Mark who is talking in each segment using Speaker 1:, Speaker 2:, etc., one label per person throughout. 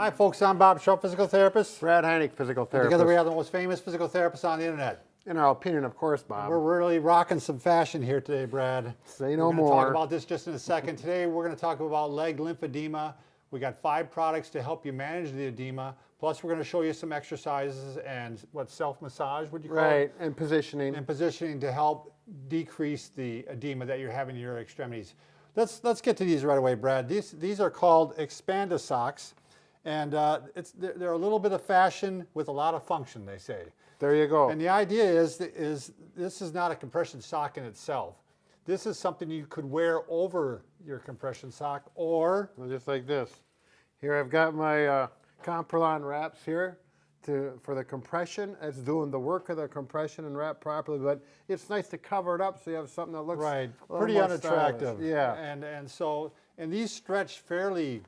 Speaker 1: Hi folks, I'm Bob Schrupp, physical therapist.
Speaker 2: Brad Heineck, physical therapist.
Speaker 1: Together we are the most famous physical therapists on the internet.
Speaker 2: In our opinion, of course, Bob.
Speaker 1: We're really rocking some fashion here today, Brad.
Speaker 2: Say no
Speaker 1: We're
Speaker 2: more.
Speaker 1: going to talk about this just in a second. Today we're going to talk about leg lymphedema. We got 5 products to help you manage the edema. Plus we're going to show you some exercises and what, self-massage would you call it?
Speaker 2: Right, and positioning.
Speaker 1: And positioning to help decrease the edema that you're having in your extremities. Let's get to these right away, Brad. These are called Expanda socks. And they're a little bit of fashion with a lot of function, they say.
Speaker 2: There you go.
Speaker 1: And the idea is this is not a compression sock in itself. This is something you could wear over your compression sock, or
Speaker 2: just like this. Here I've got my Comprelon wraps here for the compression. It's doing the work of the compression and wrap properly, but it's nice to cover it up so you have something that looks
Speaker 1: right,
Speaker 2: a little
Speaker 1: pretty
Speaker 2: more
Speaker 1: unattractive.
Speaker 2: stylish. Yeah.
Speaker 1: And these stretch fairly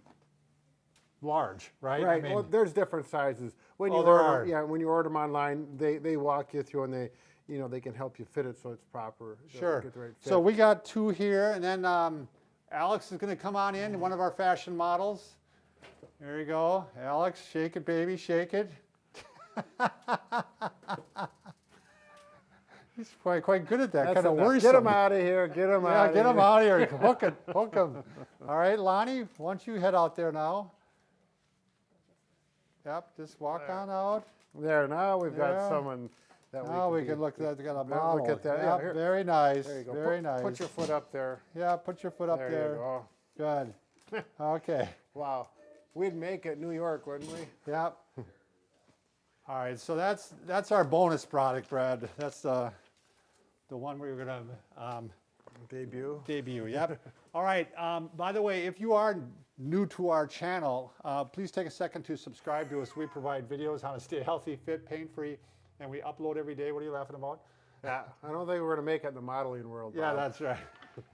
Speaker 1: large, right?
Speaker 2: Right.
Speaker 1: I mean,
Speaker 2: Well, there's different sizes. When you
Speaker 1: there
Speaker 2: order,
Speaker 1: are.
Speaker 2: yeah, when you order them online, they walk you through and they can help you fit it so it's proper.
Speaker 1: Sure.
Speaker 2: Get the right fit.
Speaker 1: So we got 2 here, and then Alex is going to come on in, one of our fashion models. There you go, Alex. Shake it, baby, shake it. He's quite good at that. Kind of worrisome.
Speaker 2: Get him out of here. Get him out.
Speaker 1: Yeah, get him out of here. Hook it, hook him. All right, Lonnie, why don't you head out there now? Yep, just walk on out.
Speaker 2: There, now we've got
Speaker 1: Yeah.
Speaker 2: someone that
Speaker 1: Now we can look at a model.
Speaker 2: Look at that.
Speaker 1: Yep,
Speaker 2: Yeah, here.
Speaker 1: very nice.
Speaker 2: There you go.
Speaker 1: Very nice.
Speaker 2: Put your foot up there.
Speaker 1: Yeah, put your foot up
Speaker 2: There
Speaker 1: there.
Speaker 2: you go.
Speaker 1: Good. Okay.
Speaker 2: Wow. We'd make it New York, wouldn't we?
Speaker 1: Yep. All right, so that's our bonus product, Brad. That's the one we're gonna
Speaker 2: Debut.
Speaker 1: Yep. All right. By the way, if you are new to our channel, please take a second to subscribe to us. We provide videos on how to stay healthy, fit, pain-free, and we upload every day. What are you laughing about?
Speaker 2: Yeah, I don't think we're going to make it in the modeling world.
Speaker 1: Yeah,
Speaker 2: Bob.
Speaker 1: that's right.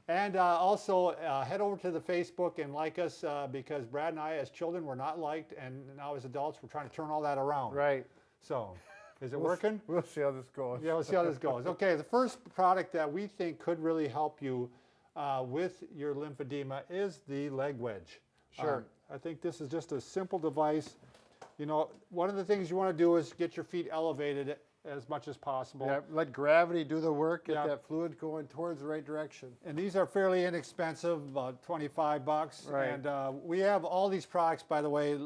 Speaker 1: And also head over to the Facebook and like us because Brad and I, as children, were not liked, and now as adults, we're trying to turn all that around.
Speaker 2: Right.
Speaker 1: So, is it working?
Speaker 2: We'll see how this goes.
Speaker 1: Yeah, we'll see how this goes. Okay, the first product that we think could really help you with your lymphedema is the leg wedge.
Speaker 2: Sure.
Speaker 1: I think this is just a simple device. You know, one of the things you want to do is get your feet elevated as much as possible.
Speaker 2: Yeah, let gravity do the work, get
Speaker 1: Yeah.
Speaker 2: that fluid going towards the right direction.
Speaker 1: And these are fairly inexpensive, about 25 bucks.
Speaker 2: Right.
Speaker 1: And we have all these products, by the way.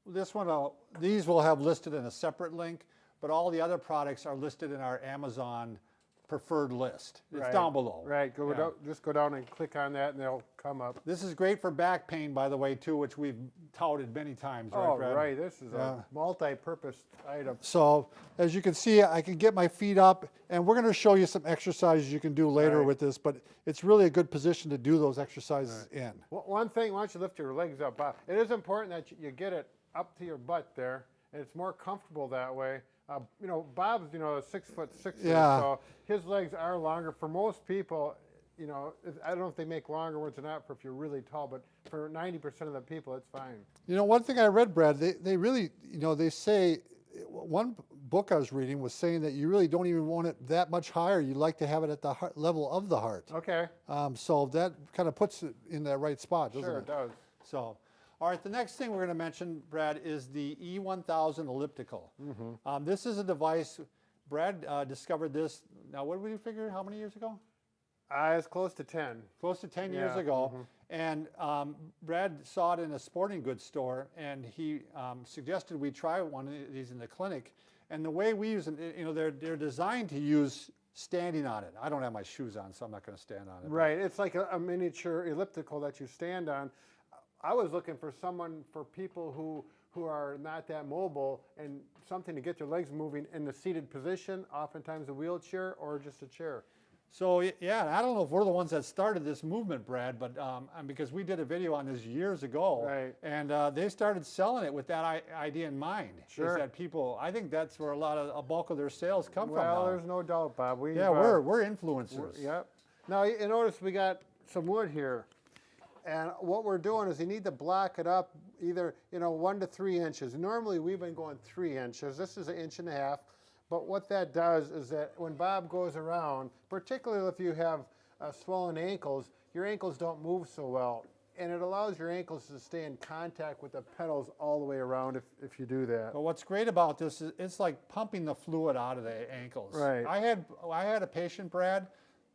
Speaker 1: These will have listed in a separate link, but all the other products are listed in our Amazon preferred list. It's
Speaker 2: Right.
Speaker 1: down below.
Speaker 2: Right.
Speaker 1: Yeah.
Speaker 2: Just go down and click on that, and they'll come up.
Speaker 1: This is great for back pain, by the way, too, which we've touted many times. Right,
Speaker 2: Oh,
Speaker 1: Brad?
Speaker 2: right. This is
Speaker 1: Yeah.
Speaker 2: a multi-purpose item.
Speaker 1: So as you can see, I can get my feet up, and we're going to show you some exercises you can do later
Speaker 2: Right.
Speaker 1: with this, but it's really a good position to do those exercises in.
Speaker 2: One thing, why don't you lift your legs up, Bob? It is important that you get it up to your butt there, and it's more comfortable that way. You know, Bob's, 6'6",
Speaker 1: Yeah.
Speaker 2: so his legs are longer. For most people, I don't know if they make longer ones or not if you're really tall, but for 90% of the people, it's fine.
Speaker 1: You know, one thing I read, Brad, they really, they say, one book I was reading was saying that you really don't even want it that much higher. You like to have it at the heart, level of the heart.
Speaker 2: Okay.
Speaker 1: So that kind of puts it in that right spot, doesn't
Speaker 2: Sure,
Speaker 1: it?
Speaker 2: it does.
Speaker 1: So, all right, the next thing we're going to mention, Brad, is the E1000 Elliptical. This is a device, Brad discovered this, now what did we figure, how many years ago?
Speaker 2: It's close to 10.
Speaker 1: Close to 10 years
Speaker 2: Yeah,
Speaker 1: ago. And Brad saw it in a sporting goods store, and he suggested we try one of these in the clinic. And the way we use them, they're designed to use standing on it. I don't have my shoes on, so I'm not going to stand on it.
Speaker 2: Right, it's like a miniature elliptical that you stand on. I was looking for people who are not that mobile and something to get their legs moving in the seated position, oftentimes a wheelchair or just a chair.
Speaker 1: So yeah, I don't know if we're the ones that started this movement, Brad, but because we did a video on this years ago,
Speaker 2: Right.
Speaker 1: And they started selling it with that idea in mind.
Speaker 2: Sure.
Speaker 1: Is that people? I think that's where a bulk of their sales come from.
Speaker 2: Well,
Speaker 1: Now.
Speaker 2: there's no doubt, Bob.
Speaker 1: Yeah, we're influencers.
Speaker 2: Yep. Now you notice we got some wood here, and what we're doing is you need to block it up either 1 to 3 inches. Normally we've been going 3 inches. This is 1.5 inches. But what that does is that when Bob goes around, particularly if you have swollen ankles, your ankles don't move so well. And it allows your ankles to stay in contact with the pedals all the way around if you do that.
Speaker 1: But what's great about this is it's like pumping the fluid out of the ankles.
Speaker 2: Right.
Speaker 1: I had a patient, Brad,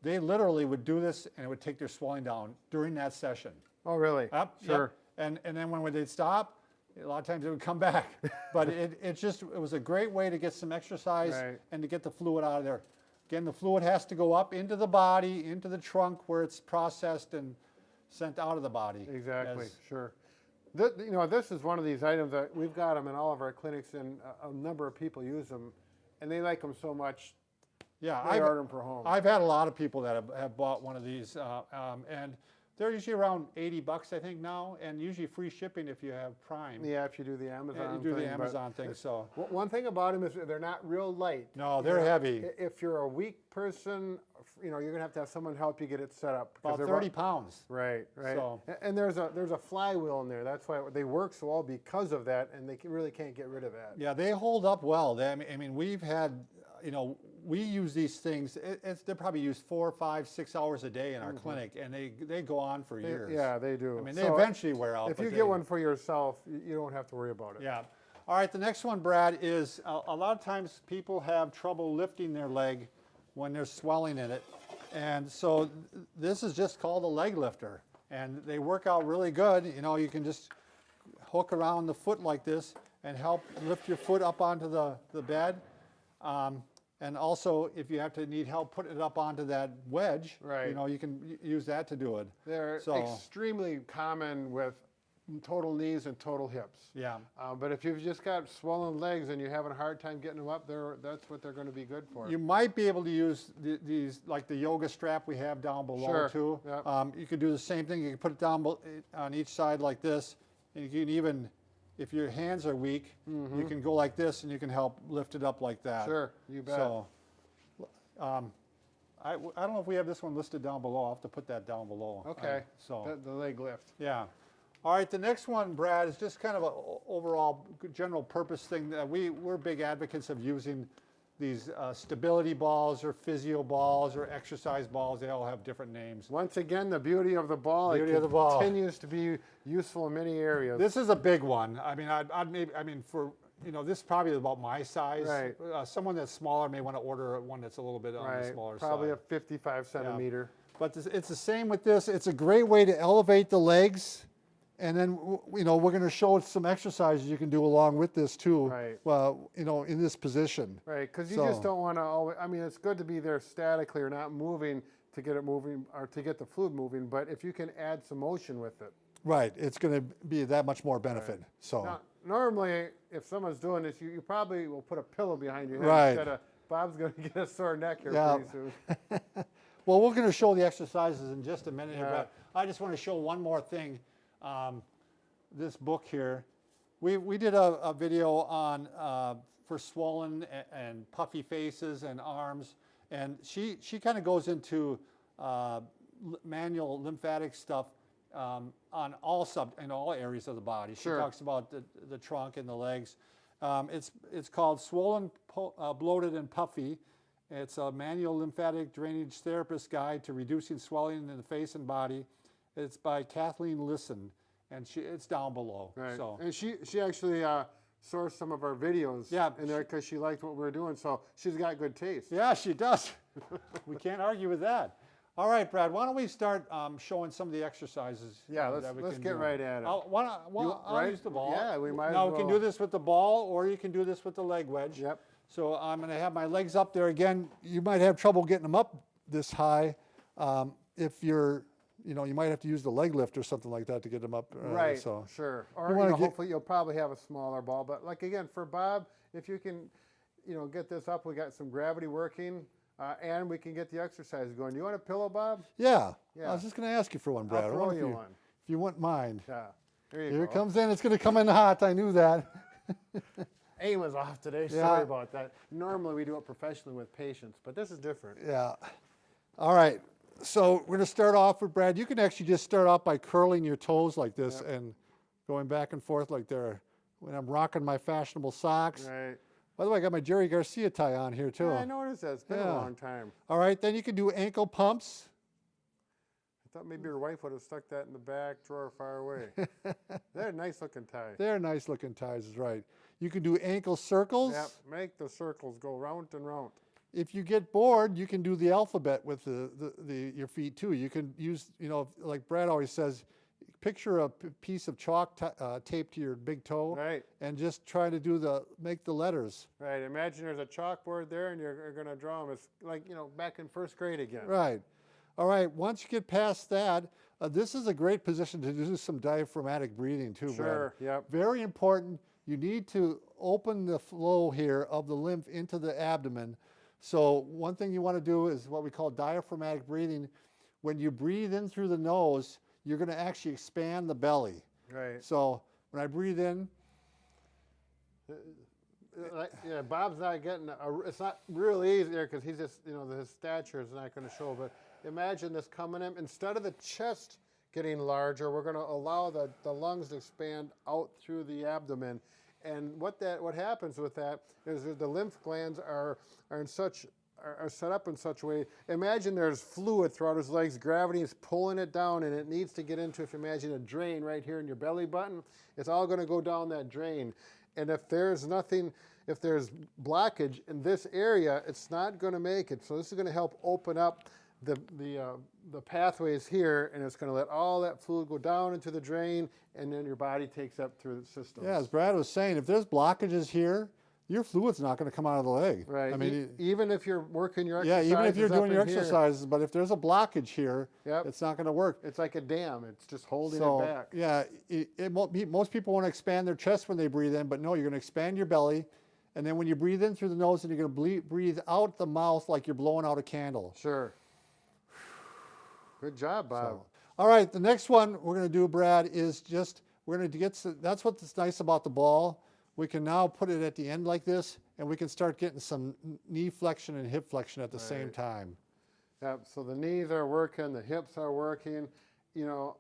Speaker 1: they literally would do this and it would take their swelling down during that session.
Speaker 2: Oh, really?
Speaker 1: Yep,
Speaker 2: Sure.
Speaker 1: yep. And then when they'd stop, a lot of times it would come back. But it was a great way to get some exercise
Speaker 2: Right.
Speaker 1: and to get the fluid out of there. Again, the fluid has to go up into the body, into the trunk where it's processed and sent out of the body.
Speaker 2: Exactly, sure. This is one of these items that we've got them in all of our clinics, and a number of people use them, and they like them so much.
Speaker 1: Yeah,
Speaker 2: they order them for home.
Speaker 1: I've had a lot of people that have bought one of these, and they're usually around $80, I think, now, and usually free shipping if you have Prime.
Speaker 2: Yeah, if you do the Amazon
Speaker 1: Yeah, you do
Speaker 2: thing,
Speaker 1: the Amazon thing, so.
Speaker 2: One thing about them is they're not real light.
Speaker 1: No, they're heavy.
Speaker 2: If you're a weak person, you're going to have someone help you get it set up.
Speaker 1: About 30 pounds.
Speaker 2: Right, right.
Speaker 1: So.
Speaker 2: And there's a flywheel in there. That's why they work so well because of that, and they really can't get rid of that.
Speaker 1: Yeah, they hold up well. I mean, we've had, we use these things. They're probably used 4, 5, 6 hours a day in our clinic, and they go on for years.
Speaker 2: Yeah, they do.
Speaker 1: I mean, they eventually wear out.
Speaker 2: If you get one for yourself, you don't have to worry about it.
Speaker 1: Yeah. All right, the next one, Brad, is a lot of times people have trouble lifting their leg when there's swelling in it. And so this is just called a leg lifter. And they work out really good. You can just hook around the foot like this and help lift your foot up onto the bed. And also, if you need help putting it up onto that wedge,
Speaker 2: right.
Speaker 1: You can use that to do it.
Speaker 2: They're extremely common with total knees and total hips.
Speaker 1: Yeah.
Speaker 2: But if you've just got swollen legs and you're having a hard time getting them up, that's what they're going to be good for.
Speaker 1: You might be able to use these, like the yoga strap we have down below too.
Speaker 2: Yep.
Speaker 1: You could do the same thing. You can put it down on each side like this. And you can even, if your hands are weak, you can go like this and you can help lift it up like that.
Speaker 2: Sure, you bet.
Speaker 1: So, I don't know if we have this one listed down below. I'll have to put that down below.
Speaker 2: Okay,
Speaker 1: So
Speaker 2: the leg lift.
Speaker 1: yeah. All right, the next one, Brad, is just kind of an overall general purpose thing. That we're big advocates of using these stability balls or physio balls or exercise balls. They all have different names.
Speaker 2: Once again, the beauty of the ball.
Speaker 1: Beauty of the ball.
Speaker 2: Continues to be useful in many areas.
Speaker 1: This is a big one. I mean, this is probably about my size.
Speaker 2: Right.
Speaker 1: Someone that's smaller may want to order one that's a little bit on the smaller
Speaker 2: probably
Speaker 1: side.
Speaker 2: a 55 centimeter.
Speaker 1: But it's the same with this. It's a great way to elevate the legs. And then, we're going to show some exercises you can do along with this too.
Speaker 2: Right.
Speaker 1: Well, in this position.
Speaker 2: Right, because you just don't want to always, it's good to be there statically or not moving to get it moving or to get the fluid moving, but if you can add some motion with it.
Speaker 1: Right, it's going to be that much more benefit. Right. So
Speaker 2: now, normally, if someone's doing this, you probably will put a pillow behind your head instead of, Bob's going to get a sore neck here pretty soon.
Speaker 1: Well, we're going to show the exercises in just a minute here, but I just want to show one more thing. This book here, we did a video on for swollen and puffy faces and arms, and she kind of goes into manual lymphatic stuff on in all areas of the body. She talks about the trunk and the legs. It's called Swollen, Bloated, and Puffy. It's a manual lymphatic drainage therapist guide to reducing swelling in the face and body. It's by Kathleen Lisson, and it's down below.
Speaker 2: Right.
Speaker 1: So.
Speaker 2: And she actually sourced some of our videos in there because she liked what we were doing. So she's got good taste.
Speaker 1: Yeah, she does. We can't argue with that. All right, Brad, why don't we start showing some of the exercises?
Speaker 2: Yeah, let's get right at it.
Speaker 1: I'll use the ball.
Speaker 2: Yeah, we might
Speaker 1: Now,
Speaker 2: as well.
Speaker 1: we can do this with the ball, or you can do this with the leg wedge.
Speaker 2: Yep.
Speaker 1: So I'm going to have my legs up there again. You might have trouble getting them up this high. If you're, you might have to use the leg lift or something like that to get them up.
Speaker 2: Right,
Speaker 1: so.
Speaker 2: sure. Or hopefully you'll probably have a smaller ball. But like again, for Bob, if you can, get this up, we got some gravity working. And we can get the exercise going. Do you want a pillow, Bob?
Speaker 1: Yeah. I was just going to ask you for one, Brad.
Speaker 2: I'll throw you one.
Speaker 1: If you wouldn't mind.
Speaker 2: Yeah. Here
Speaker 1: it comes in. It's going to come in hot. I knew that.
Speaker 2: Aim was off today. Sorry about that. Normally we do it professionally with patients, but this is different.
Speaker 1: Yeah. All right. So we're going to start off with Brad. You can actually just start off by curling your toes like this and going back and forth like there. When I'm rocking my fashionable socks.
Speaker 2: Right.
Speaker 1: By the way, I got my Jerry Garcia tie on here too.
Speaker 2: Yeah, I noticed that. It's been a long time.
Speaker 1: All right, then you can do ankle pumps.
Speaker 2: thought maybe your wife would have stuck that in the back drawer far away. They're nice looking ties.
Speaker 1: They're nice looking ties, is right. You can do ankle circles.
Speaker 2: Yep, make the circles go round and round.
Speaker 1: If you get bored, you can do the alphabet with your feet too. You can use, like Brad always says, picture a piece of chalk taped to your big toe,
Speaker 2: Right.
Speaker 1: and just try to make the letters.
Speaker 2: Right, imagine there's a chalkboard there and you're going to draw them. It's like, back in first grade again.
Speaker 1: Right. All right, once you get past that, this is a great position to do some diaphragmatic breathing too, Brad.
Speaker 2: Sure, yep.
Speaker 1: Very important. You need to open the flow here of the lymph into the abdomen. So one thing you want to do is what we call diaphragmatic breathing. When you breathe in through the nose, you're going to actually expand the belly.
Speaker 2: Right.
Speaker 1: So when I breathe in,
Speaker 2: Yeah, Bob's not getting, it's not real easy there because he's just, his stature is not going to show, but imagine this coming in. Instead of the chest getting larger, we're going to allow the lungs to expand out through the abdomen. And what happens with that is that the lymph glands are set up in such a way. Imagine there's fluid throughout his legs. Gravity is pulling it down, and it needs to get into, if you imagine a drain right here in your belly button, it's all going to go down that drain. And if there's blockage in this area, it's not going to make it. So this is going to help open up the pathways here, and it's going to let all that fluid go down into the drain, and then your body takes up through the system.
Speaker 1: yeah, as Brad was saying, if there's blockages here, your fluid's not going to come out of the leg.
Speaker 2: Right.
Speaker 1: I mean,
Speaker 2: even if you're working your
Speaker 1: yeah,
Speaker 2: exercises,
Speaker 1: even if you're
Speaker 2: up
Speaker 1: doing your
Speaker 2: in here,
Speaker 1: exercises, but if there's a blockage here,
Speaker 2: Yep.
Speaker 1: it's not going to work.
Speaker 2: it's like a dam. It's just holding
Speaker 1: So,
Speaker 2: it back.
Speaker 1: yeah, most people want to expand their chest when they breathe in, but no, you're going to expand your belly, and then when you breathe in through the nose, and you're going to breathe out the mouth like you're blowing out a candle.
Speaker 2: Sure. Good job, Bob.
Speaker 1: So, all right, the next one we're going to do, Brad, is that's what's nice about the ball. We can now put it at the end like this, and we can start getting some knee flexion and hip flexion at the same time.
Speaker 2: Yep, so the knees are working, the hips are working. You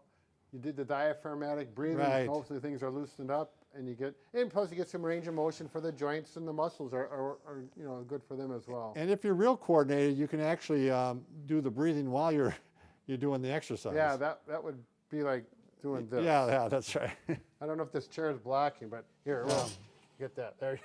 Speaker 2: did the diaphragmatic breathing.
Speaker 1: Right.
Speaker 2: Hopefully things are loosened up, and plus you get some range of motion for the joints, and the muscles are good for them as well.
Speaker 1: And if you're real coordinated, you can actually do the breathing while you're doing the exercise.
Speaker 2: Yeah, that would be like doing this.
Speaker 1: Yeah, that's right.
Speaker 2: I don't know if this chair is blocking, but here, well, get that. There you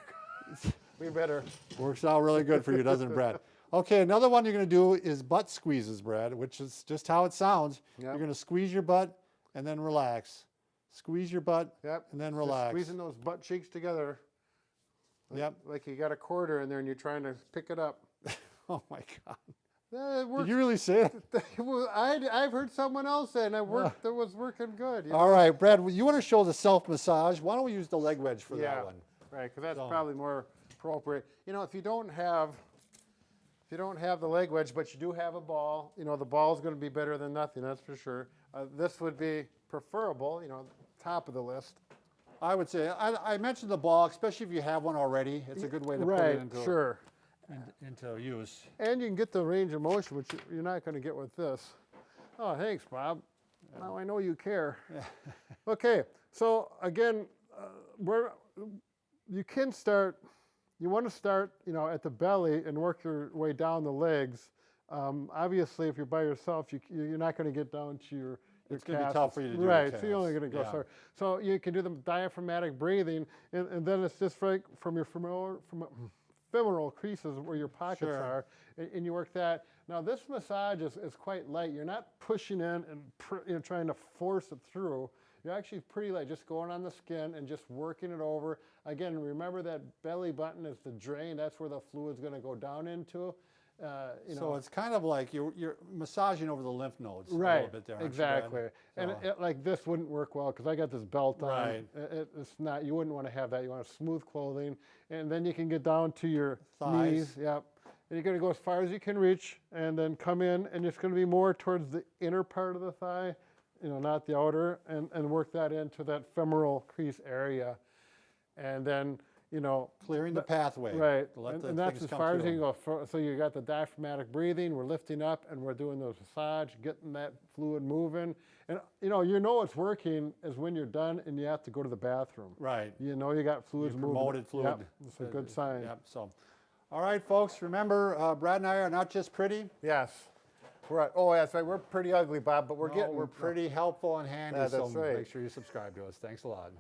Speaker 2: go. We better.
Speaker 1: Works out really good for you, doesn't it, Brad? Okay, another one you're going to do is butt squeezes, Brad, which is just how it sounds.
Speaker 2: Yep.
Speaker 1: You're going to squeeze your butt and then relax. Squeeze your butt
Speaker 2: Yep.
Speaker 1: and then
Speaker 2: Just
Speaker 1: relax.
Speaker 2: squeezing those butt cheeks together.
Speaker 1: Yep.
Speaker 2: Like you got a quarter in there and you're trying to pick it up.
Speaker 1: Oh my God.
Speaker 2: It works.
Speaker 1: Did you really say it?
Speaker 2: I've heard someone else say, and it was working good.
Speaker 1: All right, Brad, you want to show the self-massage? Why don't we use the leg wedge for that one?
Speaker 2: Right, because that's probably more appropriate. If you don't have the leg wedge, but you do have a ball, the ball is going to be better than nothing, that's for sure. This would be preferable, top of the list.
Speaker 1: I would say, I mentioned the ball, especially if you have one already. It's a good way to put it into use.
Speaker 2: And you can get the range of motion, which you're not going to get with this. Oh, thanks, Bob. Now I know you care.
Speaker 1: Yeah.
Speaker 2: Okay, so again, you want to start, at the belly and work your way down the legs. Obviously, if you're by yourself, you're not going to get down to your
Speaker 1: It's going to be tough for you to do.
Speaker 2: Right, so you're only going to go far. So you can do the diaphragmatic breathing, and then it's just right from your femoral creases where your pockets are, and you work that. Now this massage is quite light. You're not pushing in and trying to force it through. You're actually pretty light, just going on the skin and just working it over. Again, remember that belly button is the drain. That's where the fluid's going to go down into.
Speaker 1: So it's kind of like you're massaging over the lymph nodes a little bit there.
Speaker 2: Exactly. And like this wouldn't work well because I got this belt on.
Speaker 1: Right.
Speaker 2: It's not. You wouldn't want to have that. You want smooth clothing, and then you can get down to your
Speaker 1: thighs.
Speaker 2: knees. Yep. And you're going to go as far as you can reach, and then come in, and it's going to be more towards the inner part of the thigh, not the outer, and work that into that femoral crease area, and then.
Speaker 1: Clearing the pathway.
Speaker 2: Right,
Speaker 1: To
Speaker 2: and that's as far as you can go. So you got the diaphragmatic breathing, we're lifting up, and we're doing the massage, getting that fluid moving. And it's working is when you're done and you have to go to the bathroom.
Speaker 1: Right.
Speaker 2: You got fluids moving.
Speaker 1: Promoted fluid.
Speaker 2: Yep, it's a good sign.
Speaker 1: Yep. So, all right, folks, remember, Brad and I are not just pretty.
Speaker 2: Yes. Correct. Oh, that's right. We're pretty ugly, Bob, but we're
Speaker 1: No,
Speaker 2: getting.
Speaker 1: we're pretty helpful and handy,
Speaker 2: Yeah,
Speaker 1: so
Speaker 2: that's right.
Speaker 1: make sure you subscribe to us. Thanks a lot.